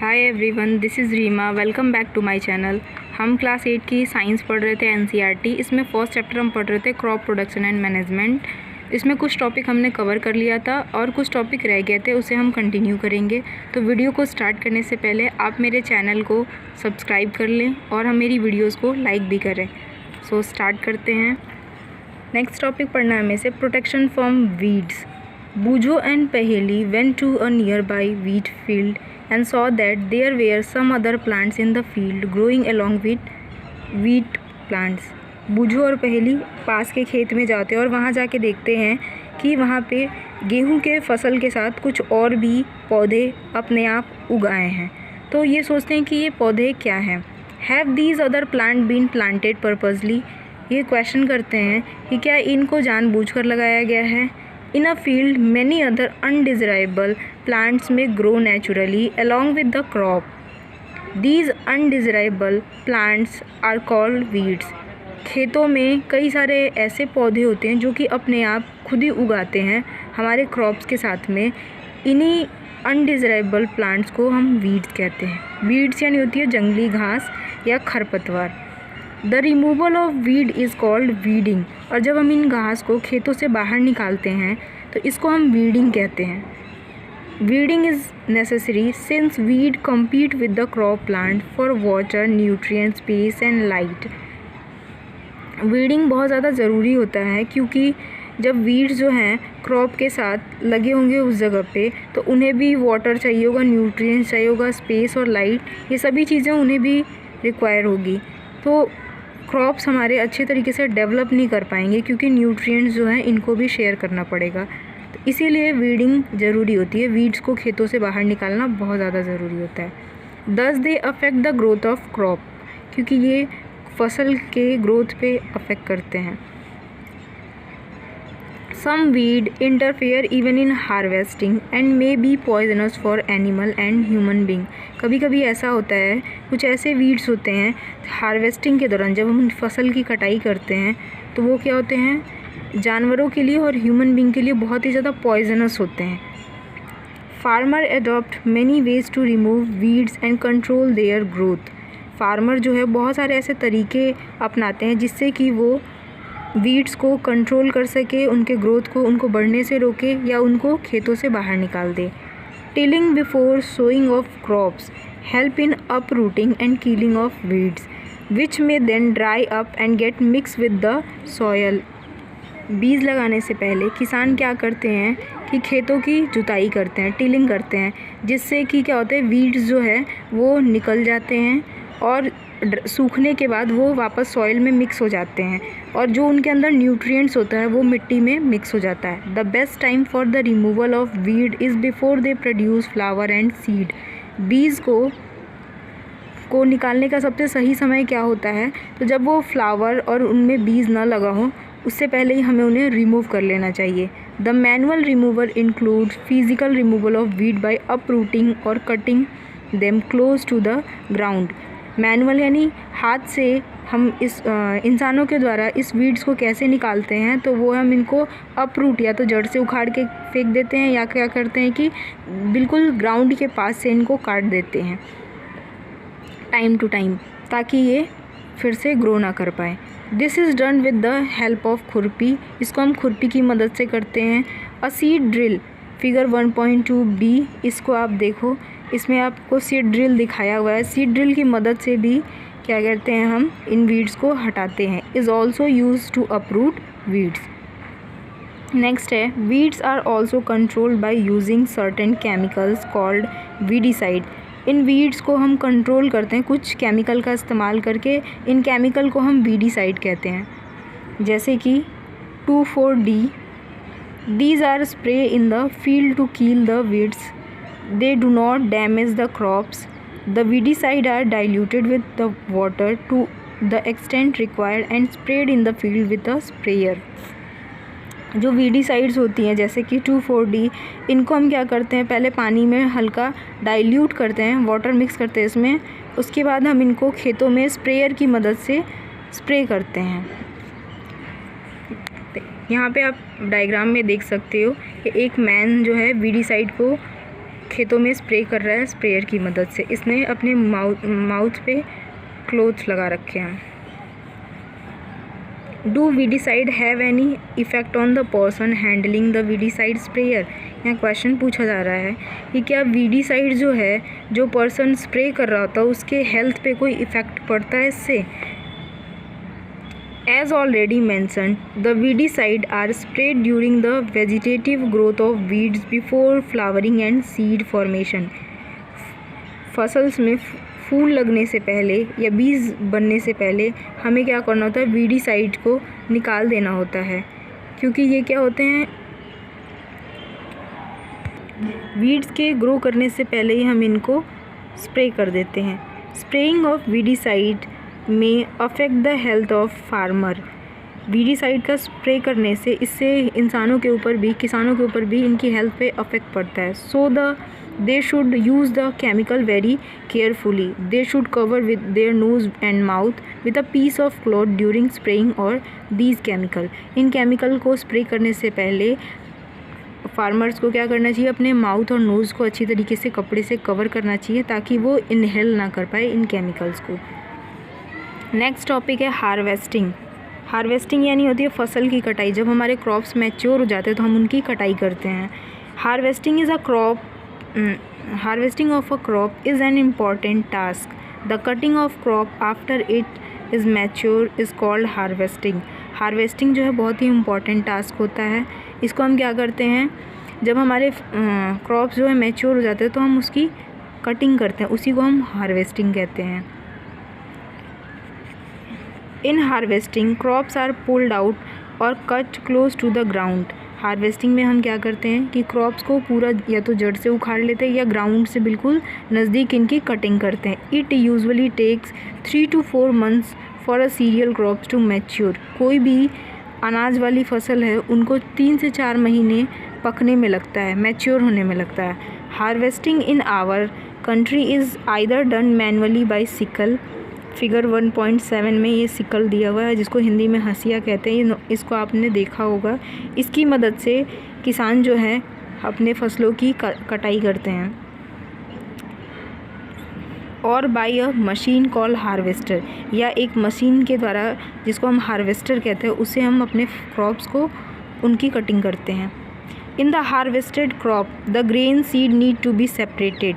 Hi everyone, this is Reema. Welcome back to my channel. हम class 8 की science पढ़ रहे थे एनसीईआरटी। इसमें फर्स्ट चैप्टर हम पढ़ रहे थे क्रॉप प्रोडक्शन एंड मैनेजमेंट। इसमें कुछ टॉपिक हमने कवर कर लिया था और कुछ टॉपिक रह गए थे, उसे हम कंटिन्यू करेंगे। तो वीडियो को स्टार्ट करने से पहले आप मेरे चैनल को सब्सक्राइब कर लें और हम मेरी वीडियोज़ को लाइक भी करें। सो स्टार्ट करते हैं। नेक्स्ट टॉपिक पढ़ना है हमें से protection from weeds. Bujo and Paheli went to a nearby wheat field and saw that there were some other plants in the field growing along with wheat plants. बूझो और पहेली पास के खेत में जाते हैं और वहाँ जाके देखते हैं कि वहाँ पे गेहूं के फसल के साथ कुछ और भी पौधे अपने आप उगाए हैं। तो ये सोचते हैं कि ये पौधे क्या हैं। Have these other plant been planted purposely? ये क्वेश्चन करते हैं कि क्या इनको जानबूझकर लगाया गया है। In a field, many other undesirable plants may grow naturally along with the crop. These undesirable plants are called weeds. खेतों में कई सारे ऐसे पौधे होते हैं जो कि अपने आप खुद ही उगाते हैं हमारे क्रॉप्स के साथ में। इन्हीं अनडिज़राइबल प्लांट्स को हम वीड्स कहते हैं। वीड्स यानी होती है जंगली घास या खरपतवार। The removal of weed is called weeding. और जब हम इन घास को खेतों से बाहर निकालते हैं तो इसको हम वीडिंग कहते हैं। Weeding is necessary since weed compete with the crop plant for water, nutrient, space and light. Weeding बहुत ज़्यादा ज़रूरी होता है क्योंकि जब वीड्स जो हैं क्रॉप के साथ लगे होंगे उस जगह पे तो उन्हें भी वाटर चाहिए होगा, न्यूट्रिएंट्स चाहिए होगा, स्पेस और लाइट, ये सभी चीज़ें उन्हें भी रिक्वायर होगी। तो क्रॉप्स हमारे अच्छे तरीके से डेवलप नहीं कर पाएंगे क्योंकि न्यूट्रिएंट्स जो हैं इनको भी शेयर करना पड़ेगा। तो इसीलिए वीडिंग ज़रूरी होती है। वीड्स को खेतों से बाहर निकालना बहुत ज़्यादा ज़रूरी होता है। Thus they affect the growth of crop, क्योंकि ये फसल के ग्रोथ पे अफेक्ट करते हैं। Some weed interfere even in harvesting and may be poisonous for animal and human being. कभी कभी ऐसा होता है, कुछ ऐसे वीड्स होते हैं हार्वेस्टिंग के दौरान जब हम फसल की कटाई करते हैं तो वो क्या होते हैं, जानवरों के लिए और ह्यूमन बींग के लिए बहुत ही ज़्यादा पॉइजनस होते हैं। Farmer adopt many ways to remove weeds and control their growth. Farmer जो है बहुत सारे ऐसे तरीके अपनाते हैं जिससे कि वो वीड्स को कंट्रोल कर सके, उनके ग्रोथ को, उनको बढ़ने से रोके या उनको खेतों से बाहर निकाल दे। Tilling before sowing of crops help in uprooting and killing of weeds which may then dry up and get mix with the soil. बीज लगाने से पहले किसान क्या करते हैं कि खेतों की जुताई करते हैं, टिलिंग करते हैं, जिससे कि क्या होता है वीड्स जो है वो निकल जाते हैं और सूखने के बाद वो वापस सॉइल में मिक्स हो जाते हैं और जो उनके अंदर न्यूट्रिएंट्स होता है वो मिट्टी में मिक्स हो जाता है। The best time for the removal of weed is before they produce flower and seed. बीज को निकालने का सबसे सही समय क्या होता है, तो जब वो फ्लावर और उनमें बीज ना लगा हो उससे पहले ही हमें उन्हें रिमूव कर लेना चाहिए। The manual removal includes physical removal of weed by uprooting और cutting them close to the ground. Manual यानी हाथ से हम इस इंसानों के द्वारा इस वीड्स को कैसे निकालते हैं, तो वो हम इनको अपरूट या तो जड़ से उखाड़ के फेंक देते हैं या क्या करते हैं कि बिल्कुल ग्राउंड के पास से इनको काट देते हैं टाइम टू टाइम, ताकि ये फिर से ग्रो ना कर पाए। This is done with the help of खुरपी। इसको हम खुरपी की मदद से करते हैं। A seed drill figure 1.2b, इसको आप देखो, इसमें आपको सीड ड्रिल दिखाया हुआ है। सीड ड्रिल की मदद से भी क्या करते हैं, हम इन वीड्स को हटाते हैं। Is also use to uproot weeds. Next है weeds are also controlled by using certain chemicals called weedicide. इन वीड्स को हम कंट्रोल करते हैं कुछ केमिकल का इस्तेमाल करके। इन केमिकल को हम वीडिसाइड कहते हैं, जैसे कि 2,4-D। These are spray in the field to kill the weeds. They do not damage the crops. The weedicide are diluted with the water to the extent required and sprayed in the field with a sprayer. जो weedicides होती हैं जैसे कि 2,4-D, इनको हम क्या करते हैं, पहले पानी में हल्का डाइल्यूट करते हैं, वाटर मिक्स करते हैं इसमें, उसके बाद हम इनको खेतों में स्प्रेयर की मदद से स्प्रे करते हैं। यहाँ पे आप डायग्राम में देख सकते हो कि एक मैन जो है वीडिसाइड को खेतों में स्प्रे कर रहा है स्प्रेयर की मदद से। इसने अपने माउथ पे क्लोथ लगा रखे हैं। Do weedicide have any effect on the person handling the weedicide sprayer? यहाँ क्वेश्चन पूछा जा रहा है कि क्या वीडीसाइड जो है, जो पर्सन स्प्रे कर रहा होता है, उसके हेल्थ पे कोई इफ़ेक्ट पड़ता है इससे? As already mentioned, the weedicide are sprayed during the vegetative growth of weeds before flowering and seed formation. Fossils में फूल लगने से पहले या बीज बनने से पहले हमें क्या करना होता है? वीडीसाइड को निकाल देना होता है, क्योंकि ये क्या होते हैं, वीड्स के ग्रो करने से पहले ही हम इनको स्प्रे कर देते हैं। स्प्रेइंग ऑफ वीडीसाइड में affect the health of farmer. Weedicide का स्प्रे करने से इससे इंसानों के ऊपर भी, किसानों के ऊपर भी इनकी हेल्थ पे अफेक्ट पड़ता है। So they should use the chemical very carefully. They should cover with their nose and mouth with a piece of cloth during spraying और दीज केमिकल। इन केमिकल को स्प्रे करने से पहले फार्मर्स को क्या करना चाहिए? अपने माउथ और नोज़ को अच्छी तरीके से कपड़े से कवर करना चाहिए ताकि वो इनहेल ना कर पाए इन केमिकल्स को। नेक्स्ट टॉपिक है हार्वेस्टिंग। हार्वेस्टिंग यानी होती है फसल की कटाई। जब हमारे क्रॉप्स मैच्योर हो जाते हैं तो हम उनकी कटाई करते हैं। Harvesting of a crop is an important task. The cutting of crop after it is mature is called harvesting. Harvesting जो है बहुत ही इम्पॉर्टेंट टास्क होता है। इसको हम क्या करते हैं, जब हमारे क्रॉप्स जो है मैच्योर हो जाते हैं तो हम उसकी कटिंग करते हैं, उसी को हम हार्वेस्टिंग कहते हैं। In harvesting crops are pulled out और cut close to the ground. Harvesting में हम क्या करते हैं कि क्रॉप्स को पूरा या तो जड़ से उखाड़ लेते हैं या ग्राउंड से बिल्कुल नज़दीक इनकी कटिंग करते हैं। It usually takes 3 to 4 months for a cereal crops to mature. कोई भी अनाज वाली फसल है उनको 3 से 4 महीने पकने में लगता है, मैच्योर होने में लगता है। Harvesting in our country is either done manually by sickle. Figure 1.7 में ये सिकल दिया हुआ है जिसको हिंदी में हंसिया कहते हैं। इसको आपने देखा होगा। इसकी मदद से किसान जो है अपने फसलों की कटाई करते हैं। और by a machine call harvester, या एक मशीन के द्वारा जिसको हम हार्वेस्टर कहते हैं, उससे हम अपने क्रॉप्स को उनकी कटिंग करते हैं। In the harvested crop the grain seed need to be separated.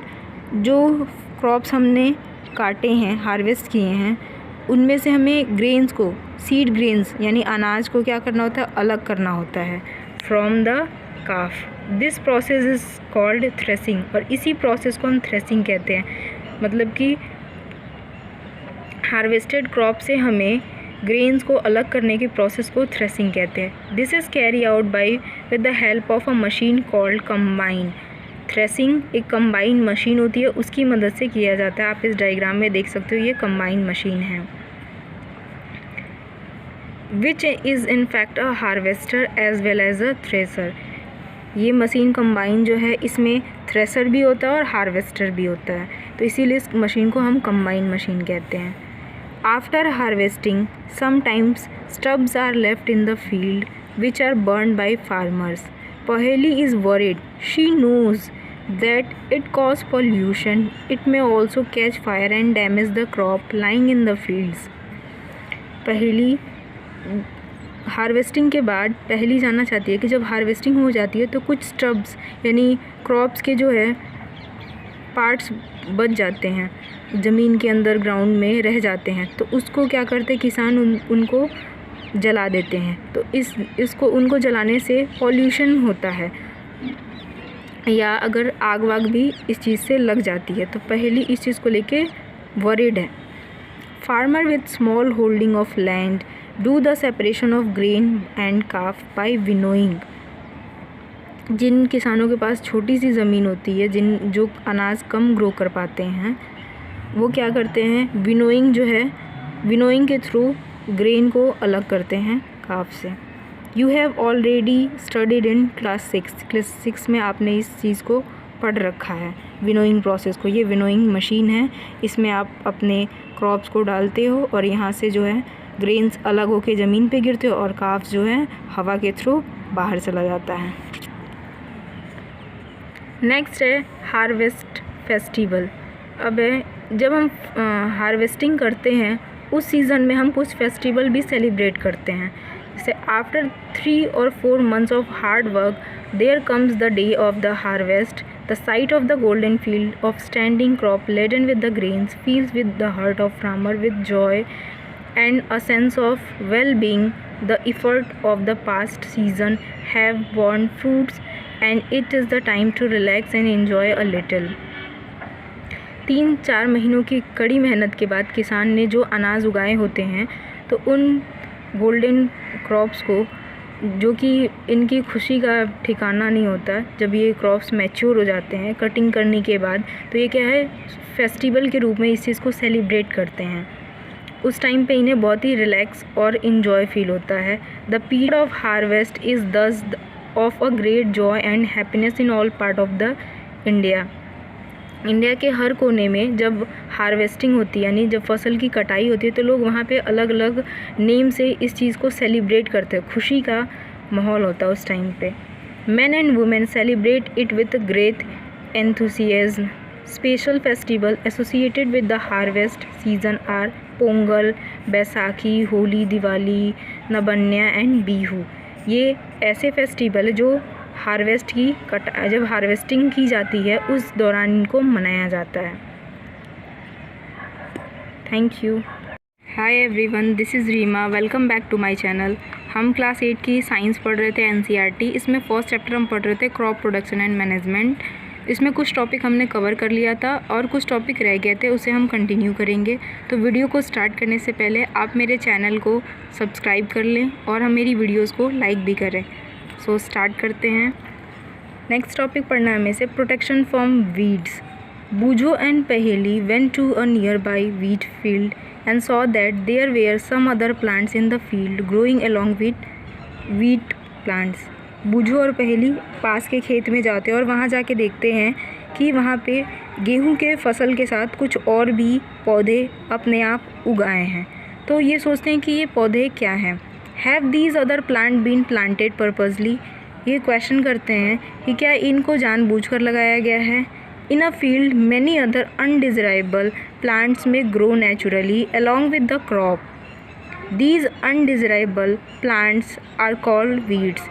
जो क्रॉप्स हमने काटे हैं, हार्वेस्ट किए हैं, उनमें से हमें ग्रेन्स को, सीड ग्रेन्स यानी अनाज को क्या करना होता है? अलग करना होता है from the calf. This process is called threshing. और इसी प्रोसेस को हम थ्रेसिंग कहते हैं। मतलब कि हार्वेस्टेड क्रॉप से हमें ग्रेन्स को अलग करने के प्रोसेस को थ्रेसिंग कहते हैं। This is carry out by with the help of a machine called combine. Threshing एक कंबाइन मशीन होती है, उसकी मदद से किया जाता है। आप इस डायग्राम में देख सकते हो, ये कंबाइन मशीन है। Which is in fact a harvester as well as a thresher. ये मशीन कंबाइन जो है, इसमें थ्रेसर भी होता है और हार्वेस्टर भी होता है, तो इसीलिए इस मशीन को हम कंबाइन मशीन कहते हैं। After harvesting sometimes stubs are left in the field which are burn by farmers. Paheli is worried. She knows that it causes pollution. It may also catch fire and damage the crop lying in the fields. पहेली harvesting के बाद पहेली जानना चाहती है कि जब harvesting हो जाती है तो कुछ स्टब्स यानी क्रॉप्स के जो है पार्ट्स बच जाते हैं, ज़मीन के अंदर ग्राउंड में रह जाते हैं, तो उसको क्या करते हैं किसान उनको जला देते हैं। तो इसको उनको जलाने से पॉल्यूशन होता है, या अगर आग वाग भी इस चीज़ से लग जाती है। तो पहली इस चीज़ को लेके वरीड है। Farmer with small holding of land do the separation of grain and chaff by winnowing. जिन किसानों के पास छोटी सी ज़मीन होती है, जो अनाज कम ग्रो कर पाते हैं, वो क्या करते हैं? विनोइंग जो है, विनोइंग के थ्रू ग्रेन को अलग करते हैं काफ से। You have already studied in class 6 में आपने इस चीज़ को पढ़ रखा है, विनोइंग प्रोसेस को। ये विनोइंग मशीन है, इसमें आप अपने क्रॉप्स को डालते हो और यहाँ से जो है ग्रेन्स अलग होके ज़मीन पे गिरते हो और काफ जो है हवा के थ्रू बाहर चला जाता है। नेक्स्ट है हार्वेस्ट फेस्टिवल। अब जब हम हार्वेस्टिंग करते हैं उस सीज़न में हम कुछ फेस्टिवल भी सेलिब्रेट करते हैं। जैसे after 3 or 4 months of hard work there comes the day of the harvest. The sight of the golden field of standing crop laden with the grains feels with the heart of farmer with joy and a sense of well-being. The effort of the past season have borne fruits and it is the time to relax and enjoy a little. 3-4 महीनों की कड़ी मेहनत के बाद किसान ने जो अनाज उगाए होते हैं तो उन गोल्डन क्रॉप्स को, जो कि इनकी खुशी का ठिकाना नहीं होता, जब ये क्रॉप्स मैच्योर हो जाते हैं कटिंग करने के बाद, तो ये क्या है, फेस्टिवल के रूप में इस चीज़ को सेलिब्रेट करते हैं। उस टाइम पे इन्हें बहुत ही रिलैक्स और इन्जॉय फील होता है। The period of harvest is thus of a great joy and happiness in all part of the India के हर कोने में जब हार्वेस्टिंग होती है, यानी जब फसल की कटाई होती है, तो लोग वहाँ पे अलग अलग नेम से इस चीज़ को सेलिब्रेट करते हैं। खुशी का माहौल होता है उस टाइम पे। Man and women celebrate it with great enthusiasm. Special festival associated with the harvest season are Pongal, Baisakhi, Holi, Diwali, Nabanya and Bihu. ये ऐसे फेस्टिवल जो हार्वेस्ट की जब हार्वेस्टिंग की जाती है उस दौरान इनको मनाया जाता है। Thank you. Hi everyone, this is Reema, welcome back to my channel. हम क्लास 8 की साइंस पढ़ रहे थे, एनसीईआरटी। इसमें फर्स्ट चैप्टर हम पढ़ रहे थे क्रॉप प्रोडक्शन एंड मैनेजमेंट। इसमें कुछ टॉपिक हमने कवर कर लिया था और कुछ टॉपिक रह गए थे, उसे हम कंटिन्यू करेंगे। तो वीडियो को स्टार्ट करने से पहले आप मेरे चैनल को सब्सक्राइब कर लें और हम मेरी वीडियोस को लाइक भी करें। सो स्टार्ट करते हैं। नेक्स्ट टॉपिक पढ़ना है हमें से protection from weeds. Boojho and Paheli went to a nearby wheat field and saw that there were some other plants in the field growing along with wheat plants. Boojho और पहेली पास के खेत में जाते हैं और वहाँ जाके देखते हैं कि वहाँ पे गेहूं के फसल के साथ कुछ और भी पौधे अपने आप उगाए हैं। तो ये सोचते हैं कि ये पौधे क्या हैं। Have these other plant been planted purposely. ये क्वेश्चन करते हैं कि क्या इनको जानबूझकर लगाया गया है। In a field many other undesirable plants may grow naturally along with the crop. These undesirable plants are called weeds.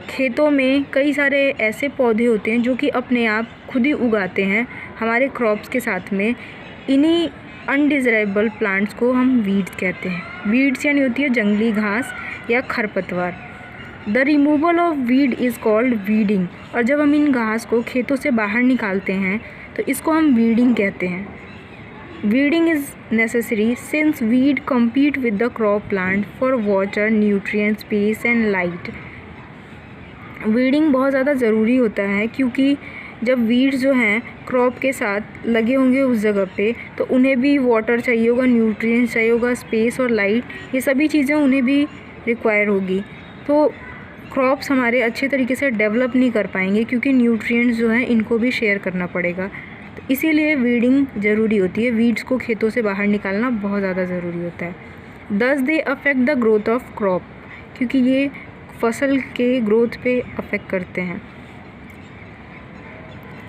खेतों में कई सारे ऐसे पौधे होते हैं जो कि अपने आप खुद ही उगाते हैं हमारे क्रॉप्स के साथ में। इन्हीं अनडिज़राइबल प्लांट्स को हम वीड्स कहते हैं। वीड्स यानी होती है जंगली घास या खरपतवार। The removal of weed is called weeding. और जब हम इन घास को खेतों से बाहर निकालते हैं तो इसको हम वीडिंग कहते हैं। Weeding is necessary since weed compete with the crop plant for water, nutrient, space and light। Weeding बहुत ज़्यादा ज़रूरी होता है क्योंकि जब वीड्स जो हैं क्रॉप के साथ लगे होंगे उस जगह पे, तो उन्हें भी वाटर चाहिए होगा, न्यूट्रिएंट्स चाहिए होगा, स्पेस और लाइट, ये सभी चीज़ें उन्हें भी रिक्वायर होगी। तो क्रॉप्स हमारे अच्छे तरीके से डेवलप नहीं कर पाएंगे क्योंकि न्यूट्रिएंट्स जो हैं इनको भी शेयर करना पड़ेगा। तो इसीलिए वीडिंग ज़रूरी होती है। वीड्स को खेतों से बाहर निकालना बहुत ज़्यादा ज़रूरी होता है। Thus they affect the growth of crop, क्योंकि ये फसल के ग्रोथ पे अफेक्ट करते हैं।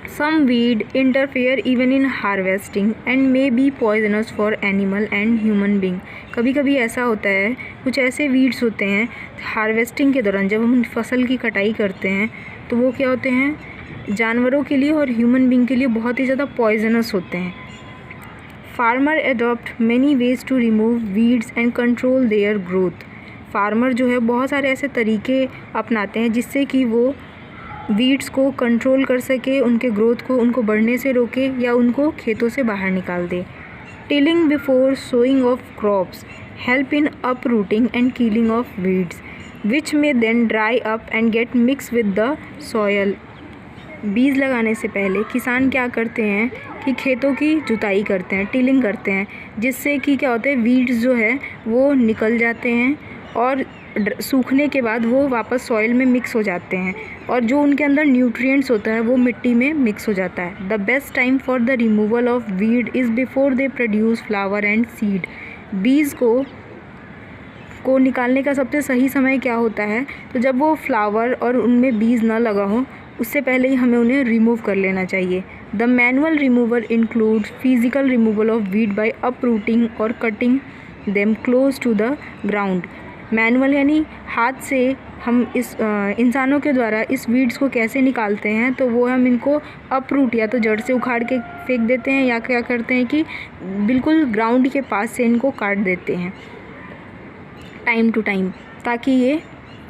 Some weed interfere even in harvesting and may be poisonous for animal and human being. कभी कभी ऐसा होता है, कुछ ऐसे वीड्स होते हैं हार्वेस्टिंग के दौरान जब हम फसल की कटाई करते हैं तो वो क्या होते हैं, जानवरों के लिए और ह्यूमन बींग के लिए बहुत ही ज़्यादा पॉइजनस होते हैं। Farmer adopt many ways to remove weeds and control their growth. Farmer जो है बहुत सारे ऐसे तरीके अपनाते हैं जिससे कि वो वीड्स को कंट्रोल कर सके, उनके ग्रोथ को, उनको बढ़ने से रोके या उनको खेतों से बाहर निकाल दे। Tilling before sowing of crops help in uprooting and killing of weeds which may then dry up and get mix with the soil. बीज लगाने से पहले किसान क्या करते हैं कि खेतों की जुताई करते हैं, टिलिंग करते हैं, जिससे कि क्या होता है, वीड्स जो है वो निकल जाते हैं और सूखने के बाद वो वापस सॉइल में मिक्स हो जाते हैं और जो उनके अंदर न्यूट्रिएंट्स होता है वो मिट्टी में मिक्स हो जाता है। The best time for the removal of weed is before they produce flower and seed. बीज को निकालने का सबसे सही समय क्या होता है, तो जब वो फ्लावर और उनमें बीज ना लगा हो उससे पहले ही हमें उन्हें रिमूव कर लेना चाहिए। The manual removal includes physical removal of weed by uprooting और cutting them close to the ground. Manual यानी हाथ से हम इस इंसानों के द्वारा इस वीड्स को कैसे निकालते हैं, तो वो हम इनको अपरूट या तो जड़ से उखाड़ के फेंक देते हैं, या क्या करते हैं कि बिल्कुल ग्राउंड के पास से इनको काट देते हैं टाइम टू टाइम, ताकि ये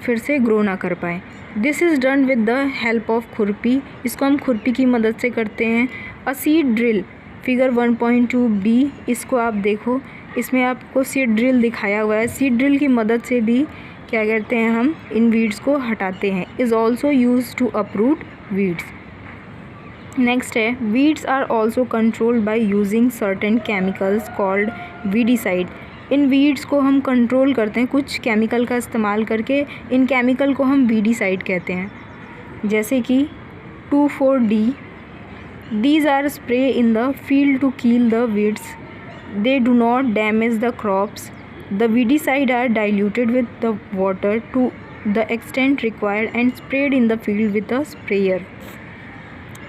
फिर से ग्रो ना कर पाए। This is done with the help of खुरपी। इसको हम खुरपी की मदद से करते हैं। A seed drill figure 1.2b, इसको आप देखो, इसमें आपको सीड ड्रिल दिखाया हुआ है। सीड ड्रिल की मदद से भी क्या करते हैं, हम इन वीड्स को हटाते हैं। Is also use to uproot weeds. Next है, weeds are also controlled by using certain chemicals called weedicide. इन वीड्स को हम कंट्रोल करते हैं कुछ केमिकल का इस्तेमाल करके। इन केमिकल को हम वीडिसाइड कहते हैं, जैसे कि 2,4-D। These are spray in the field to kill the weeds. They do not damage the crops. The weedicide are diluted with the water to the extent required and spread in the field with a sprayer.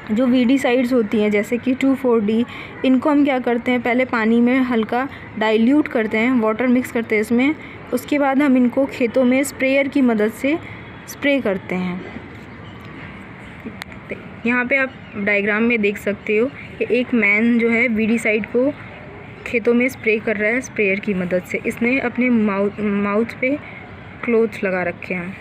जो weedicides होती हैं जैसे कि 2,4-D, इनको हम क्या करते हैं, पहले पानी में हल्का डाइल्यूट करते हैं, वाटर मिक्स करते हैं इसमें। उसके बाद हम इनको खेतों में स्प्रेयर की मदद से स्प्रे करते हैं। यहाँ पे आप डायग्राम में देख सकते हो कि एक मैन जो है वीडिसाइड को खेतों में स्प्रे कर रहा है स्प्रेयर की मदद से। इसने अपने माउथ पे क्लोथ्स लगा रखे हैं।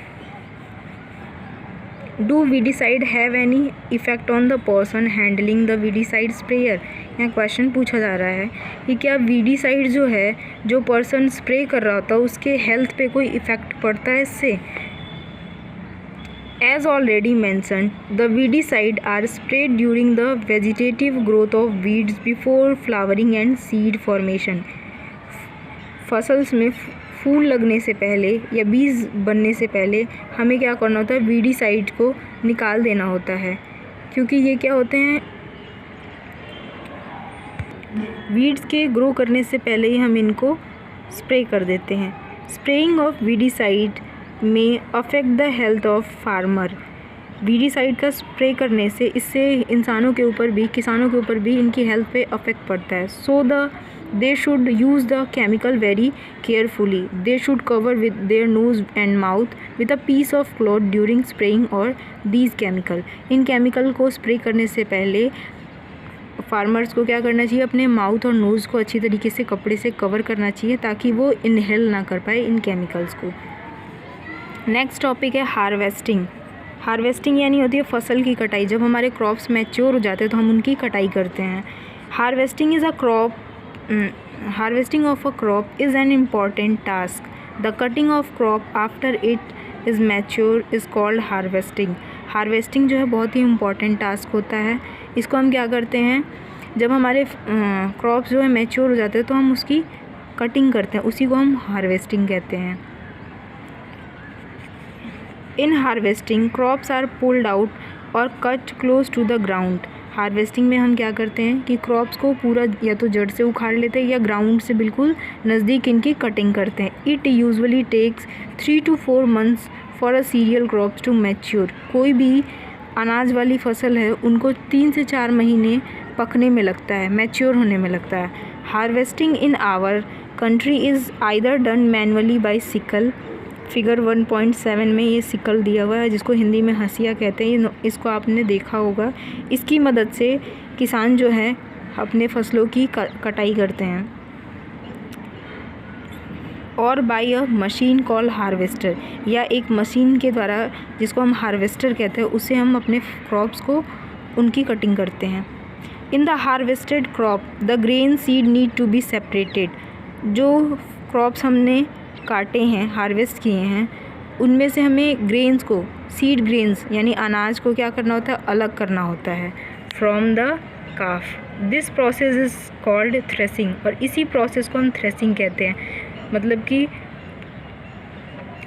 Do weedicide have any effect on the person handling the weedicide sprayer. यहाँ क्वेश्चन पूछा जा रहा है कि क्या वीडिसाइड जो है, जो पर्सन स्प्रे कर रहा होता है, उसके हेल्थ पे कोई इफ़ेक्ट पड़ता है इससे। As already mentioned, the weedicide are spread during the vegetative growth of weeds before flowering and seed formation. फसल्स में फूल लगने से पहले या बीज बनने से पहले हमें क्या करना होता है, वीडिसाइड को निकाल देना होता है, क्योंकि ये क्या होते हैं, वीड्स के ग्रो करने से पहले ही हम इनको स्प्रे कर देते हैं। स्प्रेइंग ऑफ वीडिसाइड में affect the health of farmer. Weedicide का स्प्रे करने से इससे इंसानों के ऊपर भी, किसानों के ऊपर भी इनकी हेल्थ पे अफेक्ट पड़ता है। सो they should use the chemical very carefully. They should cover with their nose and mouth with a piece of cloth during spraying or these chemical. In chemical को स्प्रे करने से पहले फार्मर्स को क्या करना चाहिए, अपने माउथ और नोज़ को अच्छी तरीके से कपड़े से कवर करना चाहिए ताकि वो इनहेल ना कर पाए इन केमिकल्स को। नेक्स्ट टॉपिक है हार्वेस्टिंग। हार्वेस्टिंग यानी होती है फसल की कटाई। जब हमारे क्रॉप्स मैच्योर हो जाते हैं तो हम उनकी कटाई करते हैं। Harvesting of a crop is an important task. The cutting of crop after it is mature is called harvesting. Harvesting जो है बहुत ही important task होता है। इसको हम क्या करते हैं, जब हमारे क्रॉप्स जो है मैच्योर हो जाते हैं तो हम उसकी कटिंग करते हैं, उसी को हम हार्वेस्टिंग कहते हैं। In harvesting crops are pulled out और cut close to the ground. Harvesting में हम क्या करते हैं कि क्रॉप्स को पूरा या तो जड़ से उखाड़ लेते हैं या ग्राउंड से बिल्कुल नज़दीक इनकी कटिंग करते हैं। It usually takes 3 to 4 months for a cereal crops to mature. कोई भी अनाज वाली फसल है उनको 3 से 4 महीने पकने में लगता है, मैच्योर होने में लगता है। Harvesting in our country is either done manually by sickle. Figure 1.7 में ये सिकल दिया हुआ है जिसको हिंदी में हंसिया कहते हैं, इसको आपने देखा होगा। इसकी मदद से किसान जो है अपने फसलों की कटाई करते हैं। और by a machine call harvester, या एक मशीन के द्वारा जिसको हम हार्वेस्टर कहते हैं, उससे हम अपने क्रॉप्स को उनकी कटिंग करते हैं। In the harvested crop the grain seed need to be separated. जो क्रॉप्स हमने काटे हैं, हार्वेस्ट किए हैं, उनमें से हमें ग्रेन्स को, सीड ग्रेन्स यानी अनाज को क्या करना होता है, अलग करना होता है from the calf. This process is called threshing. और इसी प्रोसेस को हम थ्रेसिंग कहते हैं। मतलब कि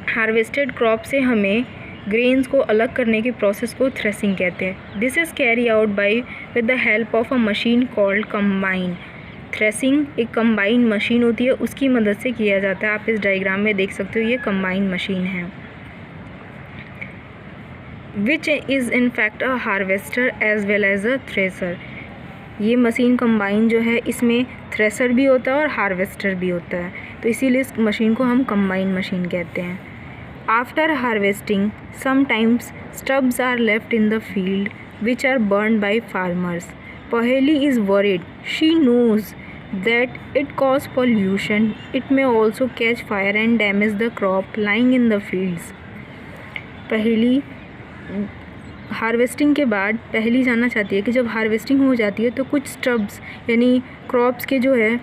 हार्वेस्टेड क्रॉप से हमें ग्रेन्स को अलग करने की प्रोसेस को थ्रेसिंग कहते हैं। This is carry out by with the help of a machine called combine. Threshing एक कंबाइन मशीन होती है, उसकी मदद से किया जाता है। आप इस डायग्राम में देख सकते हो, ये कंबाइन मशीन है। Which is in fact a harvester as well as a thresher. ये मशीन कंबाइन जो है इसमें थ्रेसर भी होता है और हार्वेस्टर भी होता है, तो इसीलिए इस मशीन को हम कंबाइन मशीन कहते हैं। After harvesting sometimes stubs are left in the field which are burn by farmers. Paheli is worried, she knows that it cause pollution, it may also catch fire and damage the crop lying in the fields। पहेली harvesting के बाद पहेली जानना चाहती है कि जब harvesting हो जाती है तो कुछ स्टब्स यानी क्रॉप्स के जो है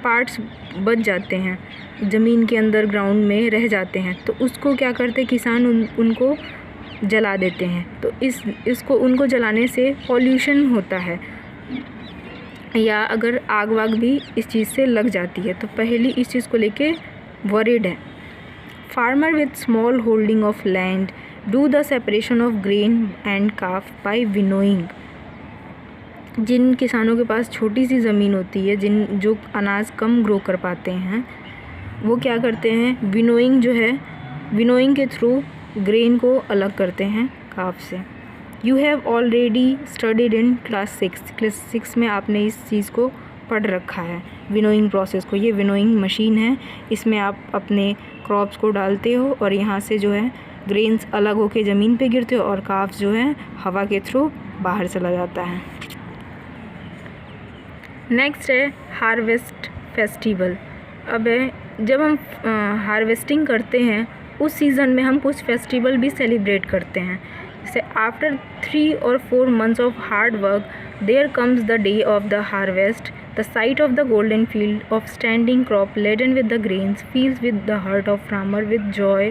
पार्ट्स बच जाते हैं, ज़मीन के अंदर ग्राउंड में रह जाते हैं, तो उसको क्या करते किसान उनको जला देते हैं। तो इसको उनको जलाने से पॉल्यूशन होता है, या अगर आग वाग भी इस चीज़ से लग जाती है, तो पहली इस चीज़ को लेके वरीड है। Farmer with small holding of land do the separation of grain and chaff by winnowing. जिन किसानों के पास छोटी सी ज़मीन होती है, जो अनाज कम ग्रो कर पाते हैं, वो क्या करते हैं, विनोइंग जो है, विनोइंग के थ्रू ग्रेन को अलग करते हैं काफ से। You have already studied in class 6 में आपने इस चीज़ को पढ़ रखा है, विनोइंग प्रोसेस को। ये विनोइंग मशीन है, इसमें आप अपने क्रॉप्स को डालते हो और यहाँ से जो है ग्रेन्स अलग होके ज़मीन पे गिरते हो और काफ जो है हवा के थ्रू बाहर चला जाता है। नेक्स्ट है हार्वेस्ट फेस्टिवल। अब जब हम हार्वेस्टिंग करते हैं उस सीज़न में हम कुछ फेस्टिवल भी सेलिब्रेट करते हैं। जैसे after 3 or 4 months of hard work there comes the day of the harvest, the sight of the golden field of standing crop laden with the grains fills with the heart of farmer with joy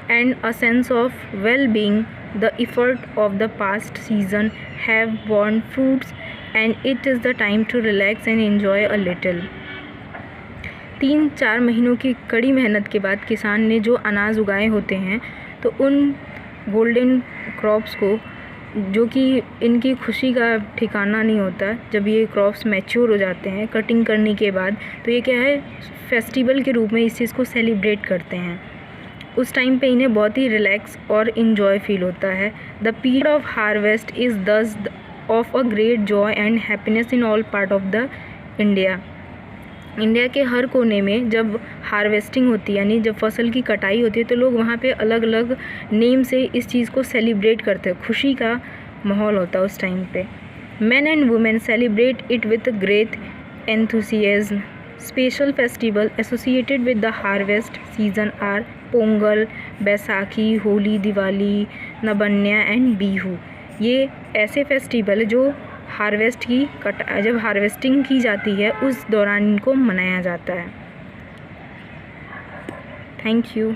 and a sense of well-being. The effort of the past season have borne fruits and it is the time to relax and enjoy a little। 3-4 महीनों की कड़ी मेहनत के बाद किसान ने जो अनाज उगाए होते हैं, तो उन गोल्डन क्रॉप्स को, जो कि इनकी खुशी का ठिकाना नहीं होता, जब ये क्रॉप्स मैच्योर हो जाते हैं कटिंग करने के बाद, तो ये क्या है, फेस्टिवल के रूप में इस चीज़ को सेलिब्रेट करते हैं। उस टाइम पे इन्हें बहुत ही रिलैक्स और इन्जॉय फील होता है। The period of harvest is thus of a great joy and happiness in all part of the India. India के हर कोने में जब हार्वेस्टिंग होती है, यानी जब फसल की कटाई होती है, तो लोग वहाँ पे अलग अलग नेम से इस चीज़ को सेलिब्रेट करते हैं, खुशी का माहौल होता है उस टाइम पे। Men and women celebrate it with great enthusiasm. Special festival associated with the harvest season are Pongal, Baisakhi, Holi, Diwali, Nabanya and Bihu. ये ऐसे फेस्टिवल जो जब हार्वेस्टिंग की जाती है उस दौरान इनको मनाया जाता है। Thank you.